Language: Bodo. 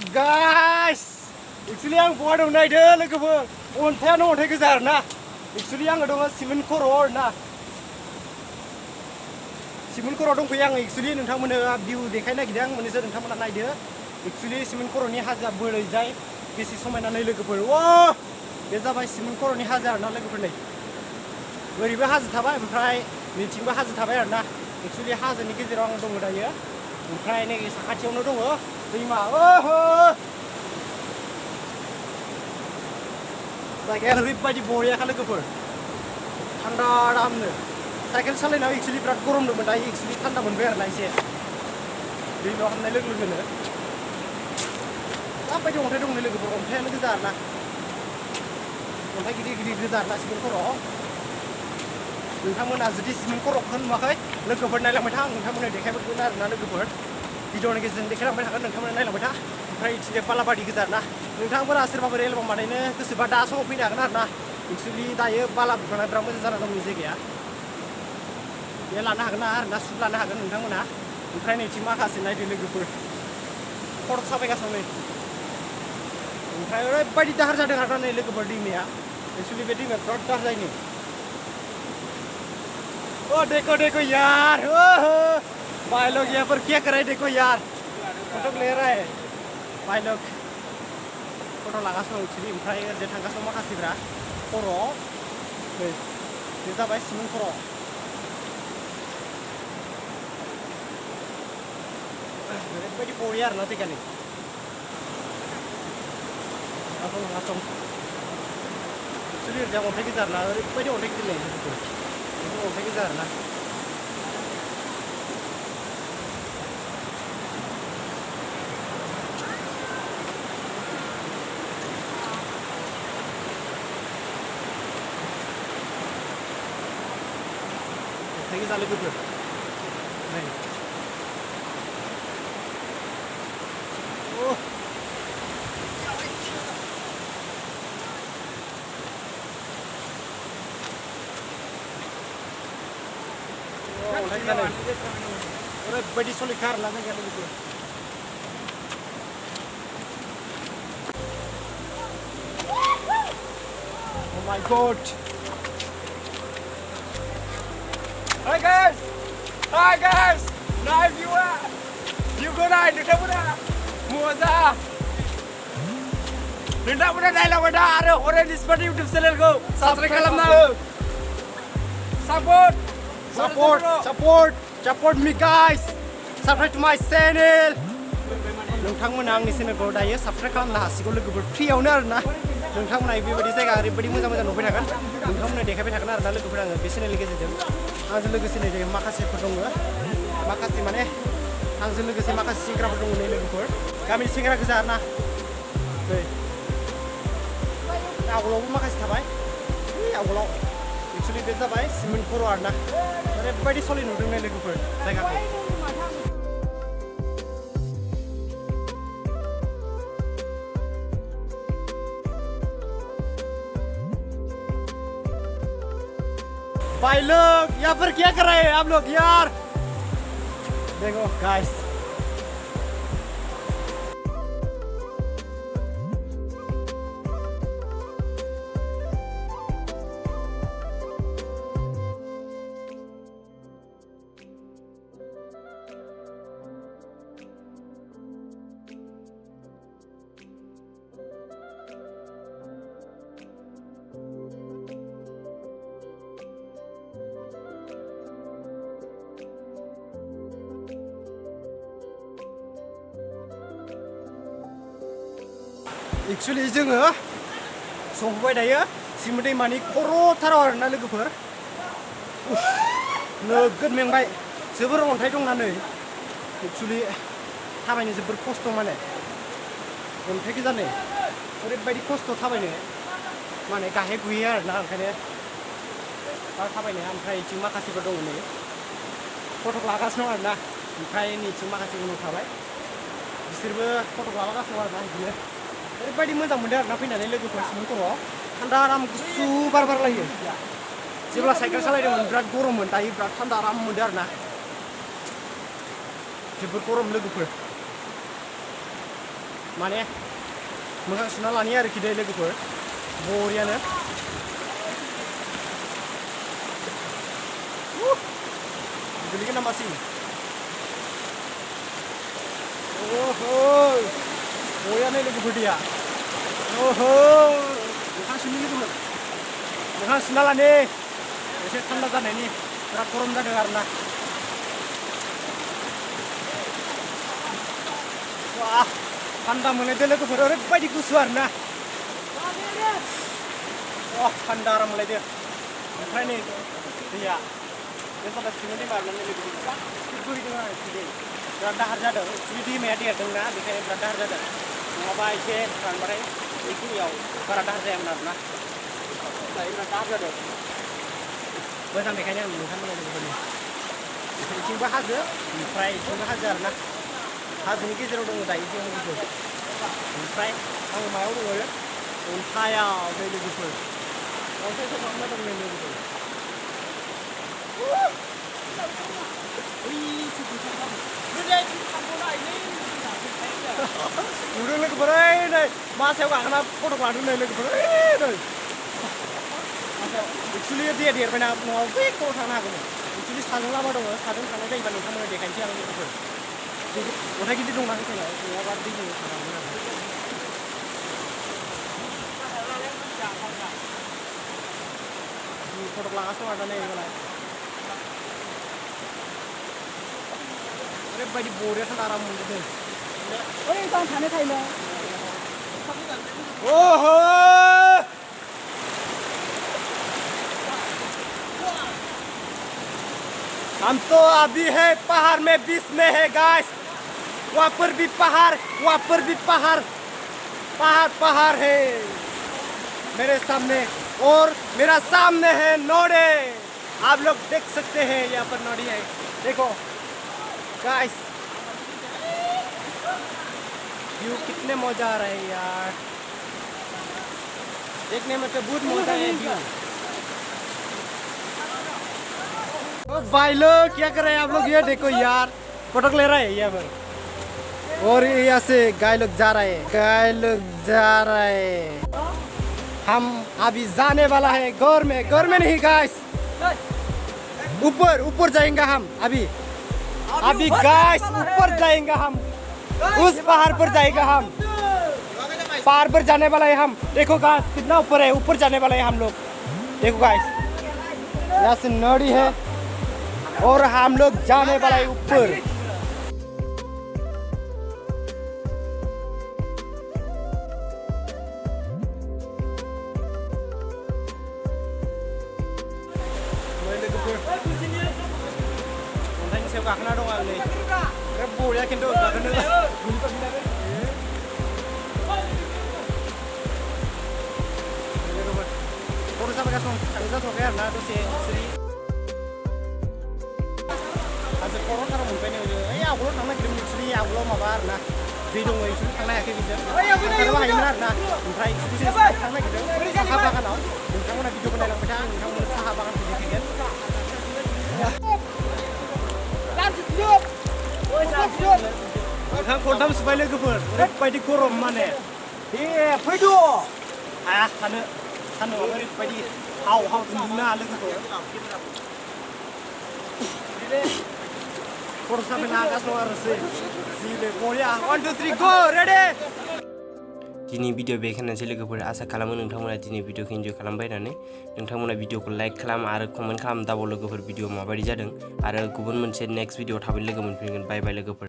guys, actually आं बहा दं नायदो लोगोफोर अन्थायानो अन्थाइ गोजा आरोना actually आङो दङ सिमेन्ट खर'आव आरोना सिमेन्ट खर'आव दंफैयो आङो actually नोंथांमोननो भिउ देखायनो नागिरदों आं मोननैसो नोंथांमोना नायदो actually सिमेन्ट खर'नि हाजोआ बोरैजाय बेसे समायना नै लोगोफोर वाह बे जाबाय सिमेन्ट खर'नि हाजो आरोना लोगोफोर नै ओरैबो हाजो थाबाय ओमफ्राय नैथिंबो हाजो थाबाय आरोना actually हाजोनि गेजेराव आं दङ दायो ओमफ्राय नै साखाथियावनो दङ दैमा ओहो जायगाया ओरैबायदि बरियाखा लोगोफोर थान्दा आरामनो साइकेल सालायनायाव एक्चुअलि बिराद गरमदोंमोन दायो एक्चुअलि थान्दा मोनबाय आरोना एसे दैमायाव हाबनाय लोगो लोगोनो माबायदि अन्थाइ दं नै लोगोफोर अन्थायानो गोजा आरोना अन्थाइ गिदिर गिदिर गोजा आरोना सिमेन्ट खर'आव नोंथांमोना जुदि सिमेन्ट खर'खौ नुवाखै लोगोफोर नायलांबाय था आं नोंथांमोननो देखायबाय थागोन आरोना लोगोफोर भिडिअनि गेजेरजों देखायलांबाय थागोन नोंथांमोना नायलांबाय था ओमफ्राय इथिंजाय बालाबारि गोजा आरोना नोंथांमोना सोरबाफोर एलबाम बानायनो गोसोबा दा समाव फैनो हागोन आरोना एक्चुअलि दायो बाला बुखांनाय बिराद मोजां जाना दं बे जायगाया बे लानो हागोन आरोना सुट लानो हागोन नोंथांमोना ओमफ्राय नैथिं माखासे नायदो लोगोफोर खर' साबायगासिनो नै ओमफ्राय ओरैबायदि दाहार जादों आरोना नै लोगोफोर दैमाया एक्चुअली बे दैमाया बिराद दाहार जायो ओ देखो यार भाई लोग यहाँ पर क्या कर रहे हैं देखो यार फोटो ले रहा है भाई लोग फोटो लागासिनो एक्चुअली ओमफ्राय ओरैजाय थांगासिनो माखासेफ्रा खर'आव नै बे जाबाय सिमेन्ट खर' ओरैबायदि बरिया आरोना जायगानि लागासिनो एक्चुअलि ओरैजाय अन्थाइ गोजा आरोना ओरैबायदि अन्थाइ गिदिर नै अन्थाइ गोजा आरोना अन्थाइ गोजा लोगोफोर नै ओरैबायदि सलिखा आरोना जायगाया लोगोफोर Oh my god! Hi guys! Naik viewer! View ko naik, nagtamuna! Muaza! Nagtamuna naik lang wala araw! Orange Spot YouTube channel ko! Subscribe ka lang na! Support me guys! Subscribe to my channel! नोंथांमोना आंनि चेनेलखौ दायो साबस्क्राइब खालामनो हासिगौ लोगोफोर फ्रियावनो आरोना नोंथांमोना बेबायदि जायगा ओरैबायदि मोजां नुबाय थागोन नोंथांमोना देखायबाय थागोन आरोना लोगोफोर आङो बे चेनेलनि गेजेरजों आंजों लोगोसे नै माखासेफोर दङ माखासे माने आंजों लोगोसे माखासे सेंग्राफोर दङ नै लोगोफोर गामिनि सेंग्रा गोजा आरोना नै आवगोलावबो माखासे थाबाय आवगोलाव एक्चुअलि बे जाबाय सिमेन्ट खर' आरोना ओरैबायदि सलि नुदों नै लोगोफोर जायगाखौ भाई लोग यहाँ पर क्या कर रहे हैं आप लोग यार देखो गाइस एक्चुअली जोङो सहैबाय दायो सिमेन्ट दैमानि खर'थाराव आरोना लोगोफोर नोगोद मेंबाय जोबोर अन्थाइ दंना नै एक्चुअली थाबायनो जोबोर खस्थ' माने अन्थाइ गोजा नै ओरैबायदि खस्थ' थाबायनो माने गाहे गुयो आरोना ओंखायनो थाबायनाया ओमफ्राय इथिं माखासेफोर दङ नै फट' लागासिनो दं आरोना ओमफ्राय नैथिं माखासे उनाव थाबाय बिसोरबो फट' लागासिनो दं आरोना बिदिनो ओरैबायदि मोजां मोनदों आरोना फैनानै लोगोफोर सिमेन्ट खर'आव थान्दा आराम गुसु बार बारलायो जेब्ला साइकेल सालायदोंमोन बिराद गरममोन दायो बिराद थान्दा आराम मोनदों आरोना जोबोर गरम लोगोफोर माने मोखां सुना लानि आरोखि दै लोगोफोर बरियानो गोलैगोन नामासै ओहो बरियानो लोगोफोर दैया ओहो मोखां सुनि लोगोफोर मोखां सुना लानि एसे थान्दा जानायनि बिराद गरम जादों आरोना wah थान्दा मोनलायदों लोगोफोर ओरैबायदि गुसु आरोना wah थान्दा आराम मोनलायदों ओमफ्राय नै दैया बे जाबाय सिङाव दैमा आरोना लोगोफोर बोहैदों आरोखि दै बिराद दाहार जादों जुदि दैमाया देरदोंना बेखायनो बिराद दाहार जादों नङाबा एसे रानबाथाय बेखिनियाव बारा दाहार जायामोन आरोना दायो बिराद दाहार जादों मोजां बेखायनो आं नोंथांमोननो लोगोफोरनि बिथिंबो हाजो ओमफ्राय बिथिंबो हाजो आरोना हाजोनि गेजेराव दङ दायो जों लोगोफोर ओमफ्राय आं मायाव दङ अन्थायाव दै लोगोफोर अन्थाइखौ खालामना दं नै लोगोफोर नुदों लोगोफोर नै मासायाव गाखोना फट' लादों नै लोगोफोर नै एक्सुवेलि दैया देरबायना न'आव बै खर' थांनो हागौमोन एक्सुवेलि साजों लामा दङ साजों थांनाय जायोबा नोंथांमोननो देखायनोसै आं लोगोफोर अन्थाइ गिदिर दंना होफैनाय नङाबा दैजों थांनांगोन आरो फट' लागासिनो दं आरोना नै मालाय ओरैबायदि बरिया थान्दा आराम मोनदों ओइ गान थानो थायोना ओहो हम तो अभी है पहाड़ में बीच में है गाइस वहाँ पर भी पहाड़ पहाड़ है मेरे सामने और मेरा सामने है नोडे आप लोग देख सकते हैं यहाँ पर नोडी है देखो गाइस व्यू कितने मजा आ रहे हैं यार देखने में तो बहुत मजा है व्यू भाई लोग क्या कर रहे हैं आप लोग ये देखो यार फोटो ले रहे हैं यहाँ पर और यहाँ से गाय लोग जा रहे हैं हम अभी जाने वाला है घर में नहीं गाइस ऊपर जाएंगे हम अभी गाइस ऊपर जाएंगे हम उस पहाड़ पर जाएगा हम पहाड़ पर जाने वाला है हम देखो गाइस कितना ऊपर है ऊपर जाने वाला है हम लोग देखो गाइस यहाँ से नदी है और हम लोग जाने वाला है ऊपर अन्थाइनि सायाव गाखोना दं आं नै बिराद बरिया खिन्थु गाखोनो खर' जाबायगासिनो दं थांनो जाथ'वाखै आरोना दसे हाजो खर'थाराव मोनबाय नै ओइ आवगोलाव थांनो नागिरदोंमोन एक्सुवेलि आवगोलाव माबा आरोना दै दङ एक्सुवेलि थांनो हायाखै बिजों थांनोबो हायोमोन आरोना ओमफ्राय एक्सुवेलि जों थांनो नागिरदों साहा बागानाव नोंथांमोना भिडिअखौ नायलांबाय था आं नोंथांमोननो साहा बागानखौ देखायगोन मोखां खनथाम सुबाय लोगोफोर ओरैबायदि गरम माने फैद' हाया थानो सान्दुंआव ओरैबायदि हाव दुंना लोगोखौ खर' साबाय लागासिनो दं आरोसै जिले बरिया 1 2 3 गो रेडि दिनै भिडिअ बेखिनियानोसै लोगोफोर आसा खालामो नोंथांमोना दिनै भिडिअखौ इन्जय खालामबाय होननानै नोंथांमोना भिडिअखौ लाइक खालाम आरो कमेन्ट खालाम दाबाव लोगोफोर भिडिअ माबायदि जादों आरो गुबुन मोनसे नेक्स्ट भिडिअ थाबैनो लोगो मोनफिनगोन बाय बाय लोगोफोर